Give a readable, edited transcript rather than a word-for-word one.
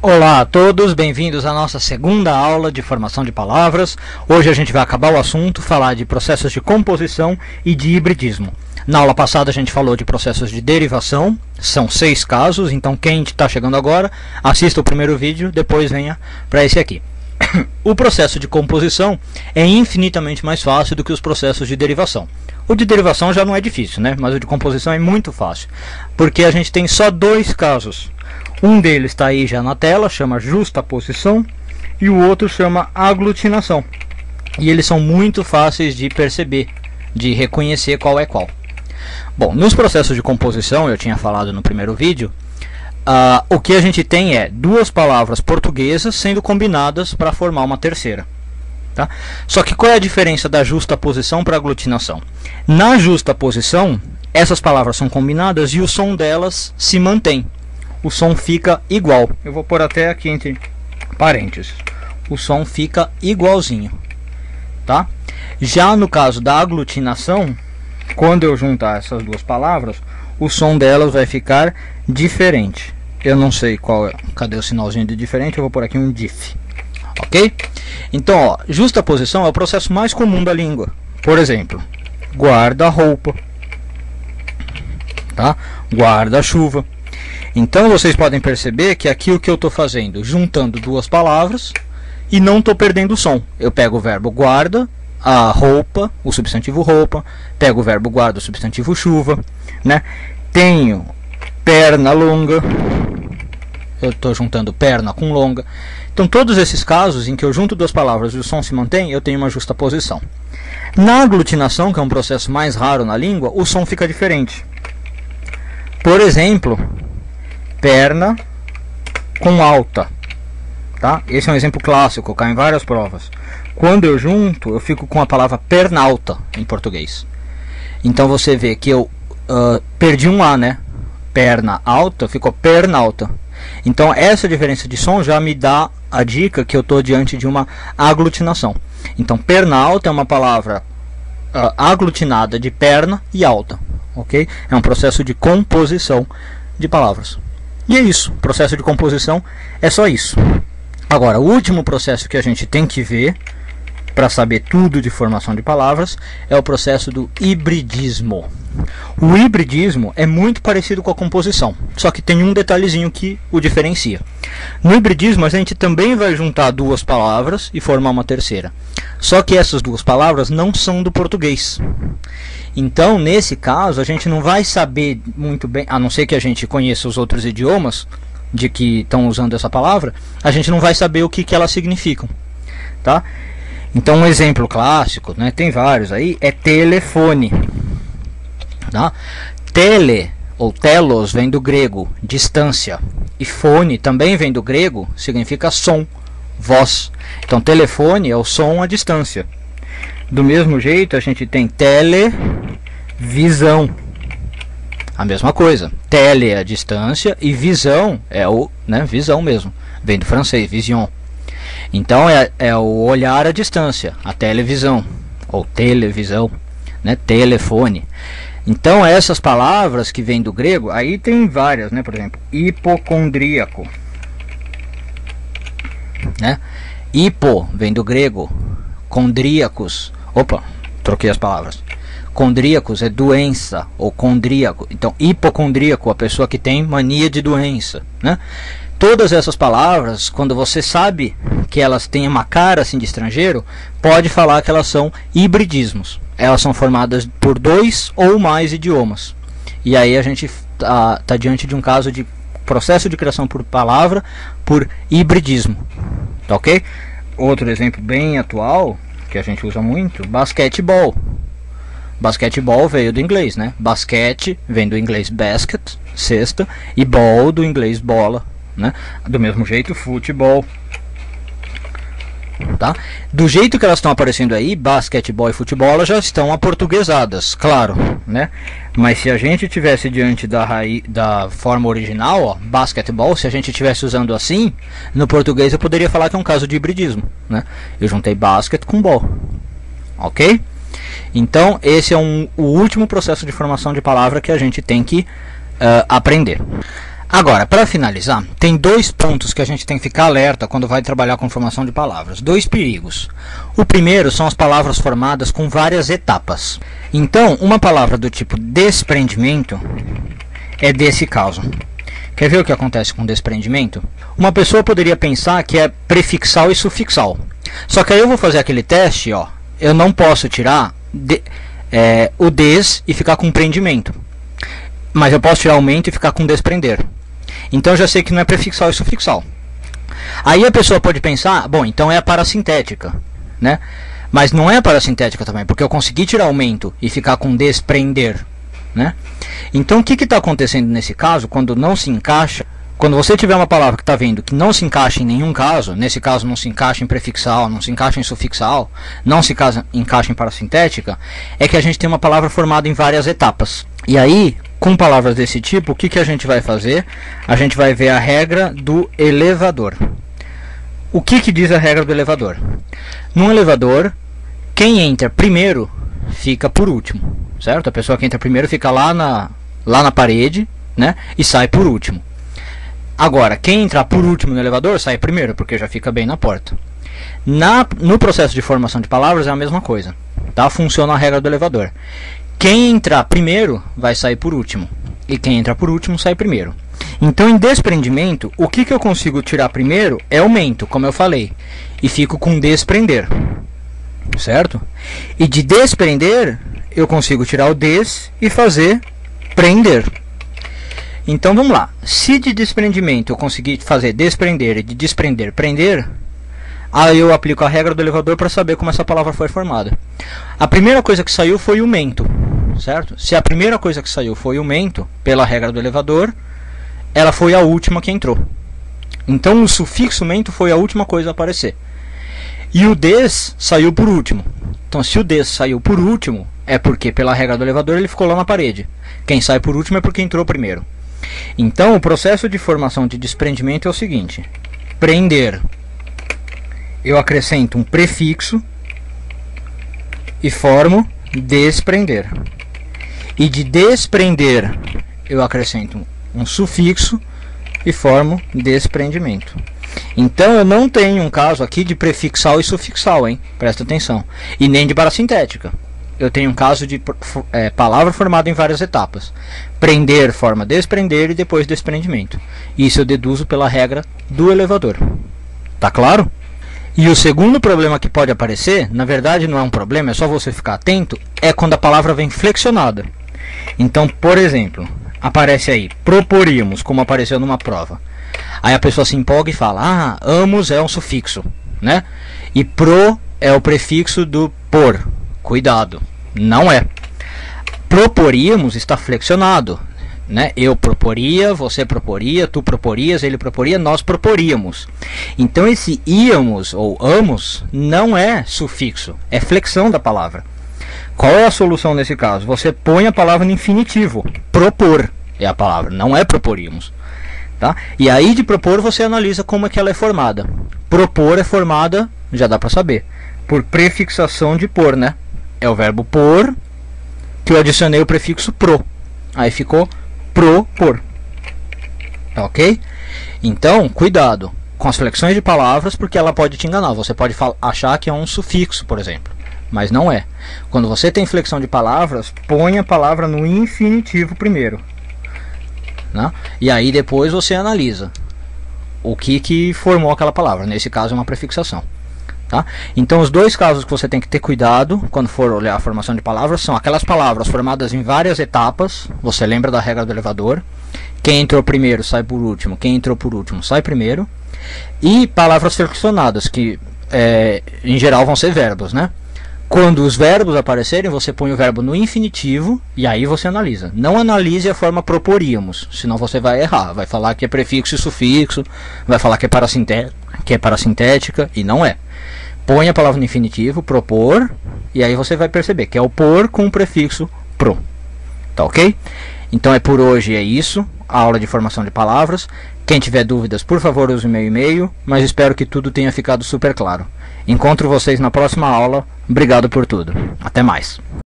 Olá a todos, bem-vindos à nossa segunda aula de formação de palavras. Hoje a gente vai acabar o assunto, falar de processos de composição e de hibridismo. Na aula passada a gente falou de processos de derivação, são 6 casos, então quem está chegando agora, assista o primeiro vídeo, depois venha para esse aqui. O processo de composição é infinitamente mais fácil do que os processos de derivação. O de derivação já não é difícil, né? Mas o de composição é muito fácil, porque a gente tem só 2 casos. Um deles está aí já na tela, chama justaposição, e o outro chama aglutinação. E eles são muito fáceis de perceber, de reconhecer qual é qual. Bom, nos processos de composição, eu tinha falado no primeiro vídeo, o que a gente tem é 2 palavras portuguesas sendo combinadas para formar uma terceira. Tá? Só que qual é a diferença da justaposição para a aglutinação? Na justaposição, essas palavras são combinadas e o som delas se mantém. O som fica igual. Eu vou pôr até aqui entre parênteses. O som fica igualzinho. Tá? Já no caso da aglutinação, quando eu juntar essas 2 palavras, o som delas vai ficar diferente. Eu não sei qual é. Cadê o sinalzinho de diferente? Eu vou pôr aqui um diff. Ok? Então, ó, justaposição é o processo mais comum da língua. Por exemplo, guarda-roupa, tá? Guarda-chuva. Então vocês podem perceber que aqui o que eu estou fazendo, juntando 2 palavras e não estou perdendo o som. Eu pego o verbo guarda, a roupa, o substantivo roupa, pego o verbo guarda, o substantivo chuva, né? Tenho perna longa, eu estou juntando perna com longa. Então todos esses casos em que eu junto 2 palavras e o som se mantém, eu tenho uma justaposição. Na aglutinação, que é um processo mais raro na língua, o som fica diferente. Por exemplo, perna com alta, tá? Esse é um exemplo clássico, cai em várias provas. Quando eu junto, eu fico com a palavra pernalta em português. Então você vê que eu perdi um A, né? Perna alta, ficou pernalta. Então essa diferença de som já me dá a dica que eu estou diante de uma aglutinação. Então pernalta é uma palavra aglutinada de perna e alta, ok? É um processo de composição de palavras. E é isso, o processo de composição é só isso. Agora, o último processo que a gente tem que ver para saber tudo de formação de palavras é o processo do hibridismo. O hibridismo é muito parecido com a composição, só que tem um detalhezinho que o diferencia. No hibridismo a gente também vai juntar 2 palavras e formar uma terceira. Só que essas 2 palavras não são do português. Então, nesse caso, a gente não vai saber muito bem, a não ser que a gente conheça os outros idiomas de que estão usando essa palavra, a gente não vai saber o que elas significam. Tá? Então, um exemplo clássico, né, tem vários aí, é telefone. Tá? Tele ou telos vem do grego, distância. E fone também vem do grego, significa som, voz. Então, telefone é o som à distância. Do mesmo jeito, a gente tem televisão. A mesma coisa. Tele é a distância e visão é o, né, visão mesmo. Vem do francês, vision. Então é o olhar à distância, a televisão ou televisão, né, telefone. Então essas palavras que vêm do grego, aí tem várias, né, por exemplo, hipocondríaco, né? Hipo vem do grego, condríacos. Opa, troquei as palavras. Condríacos é doença ou condríaco. Então, hipocondríaco, a pessoa que tem mania de doença, né? Todas essas palavras, quando você sabe que elas têm uma cara assim de estrangeiro, pode falar que elas são hibridismos. Elas são formadas por 2 ou mais idiomas. E aí a gente tá diante de um caso de processo de criação por palavra por hibridismo. Tá ok? Outro exemplo bem atual, que a gente usa muito, basquetebol. Basquetebol veio do inglês, né? Basquete vem do inglês basket, cesta, e ball do inglês bola, né? Do mesmo jeito, futebol. Tá? Do jeito que elas estão aparecendo aí, basquetebol e futebol, elas já estão aportuguesadas, claro, né? Mas se a gente tivesse diante da forma original, ó, basquetebol, se a gente estivesse usando assim, no português eu poderia falar que é um caso de hibridismo, né? Eu juntei basket com ball, ok? Então esse é o último processo de formação de palavra que a gente tem que aprender. Agora, para finalizar, tem dois pontos que a gente tem que ficar alerta quando vai trabalhar com formação de palavras. Dois perigos. O primeiro são as palavras formadas com várias etapas. Então, uma palavra do tipo desprendimento é desse caso. Quer ver o que acontece com desprendimento? Uma pessoa poderia pensar que é prefixal e sufixal. Só que aí eu vou fazer aquele teste, ó. Eu não posso tirar o des e ficar com prendimento. Mas eu posso tirar o mente e ficar com desprender. Então eu já sei que não é prefixal e sufixal. Aí a pessoa pode pensar, bom, então é a parasintética, né? Mas não é a parasintética também, porque eu consegui tirar o mento e ficar com desprender, né? Então o que está acontecendo nesse caso, quando não se encaixa? Quando você tiver uma palavra que está vendo que não se encaixa em nenhum caso, nesse caso não se encaixa em prefixal, não se encaixa em sufixal, não se encaixa em parasintética, é que a gente tem uma palavra formada em várias etapas. E aí, com palavras desse tipo, o que a gente vai fazer? A gente vai ver a regra do elevador. O que diz a regra do elevador? Num elevador, quem entra primeiro fica por último, certo? A pessoa que entra primeiro fica lá na parede, né? E sai por último. Agora, quem entrar por último no elevador sai primeiro, porque já fica bem na porta. No processo de formação de palavras é a mesma coisa, tá? Funciona a regra do elevador. Quem entrar primeiro vai sair por último, e quem entrar por último sai primeiro. Então, em desprendimento, o que eu consigo tirar primeiro é o mento, como eu falei, e fico com desprender, certo? E de desprender, eu consigo tirar o des e fazer prender. Então vamos lá, se de desprendimento eu conseguir fazer desprender e de desprender prender, aí eu aplico a regra do elevador para saber como essa palavra foi formada. A primeira coisa que saiu foi o mento, certo? Se a primeira coisa que saiu foi o mento, pela regra do elevador, ela foi a última que entrou. Então o sufixo mento foi a última coisa a aparecer. E o des saiu por último. Então se o des saiu por último, é porque pela regra do elevador ele ficou lá na parede. Quem sai por último é porque entrou primeiro. Então o processo de formação de desprendimento é o seguinte: prender, eu acrescento um prefixo e formo desprender. E de desprender eu acrescento um sufixo e formo desprendimento. Então eu não tenho um caso aqui de prefixal e sufixal, hein? Presta atenção. E nem de parasintética. Eu tenho um caso de palavra formada em várias etapas. Prender forma desprender e depois desprendimento. Isso eu deduzo pela regra do elevador. Tá claro? E o segundo problema que pode aparecer, na verdade não é um problema, é só você ficar atento, é quando a palavra vem flexionada. Então, por exemplo, aparece aí, proporíamos, como apareceu numa prova. Aí a pessoa se empolga e fala, amos é um sufixo, né? E pro é o prefixo do por. Cuidado, não é. Proporíamos está flexionado, né? Eu proporia, você proporia, tu proporias, ele proporia, nós proporíamos. Então esse íamos ou amos não é sufixo, é flexão da palavra. Qual é a solução nesse caso? Você põe a palavra no infinitivo. Propor é a palavra, não é proporíamos, tá? E aí de propor você analisa como é que ela é formada. Propor é formada, já dá para saber, por prefixação de por, né? É o verbo por, que eu adicionei o prefixo pro. Aí ficou propor. Ok? Então, cuidado com as flexões de palavras, porque ela pode te enganar. Você pode achar que é um sufixo, por exemplo, mas não é. Quando você tem flexão de palavras, põe a palavra no infinitivo primeiro, né? E aí depois você analisa o que formou aquela palavra. Nesse caso é uma prefixação. Tá? Então os dois casos que você tem que ter cuidado quando for olhar a formação de palavras são aquelas palavras formadas em várias etapas. Você lembra da regra do elevador? Quem entrou primeiro sai por último, quem entrou por último sai primeiro. E palavras flexionadas, que em geral vão ser verbos, né? Quando os verbos aparecerem, você põe o verbo no infinitivo e aí você analisa. Não analise a forma proporíamos, senão você vai errar. Vai falar que é prefixo e sufixo, vai falar que é parasintética e não é. Põe a palavra no infinitivo, propor, e aí você vai perceber que é o por com o prefixo pro. Tá ok? Então por hoje é isso, a aula de formação de palavras. Quem tiver dúvidas, por favor, use o meu e-mail, mas espero que tudo tenha ficado super claro. Encontro vocês na próxima aula. Obrigado por tudo. Até mais.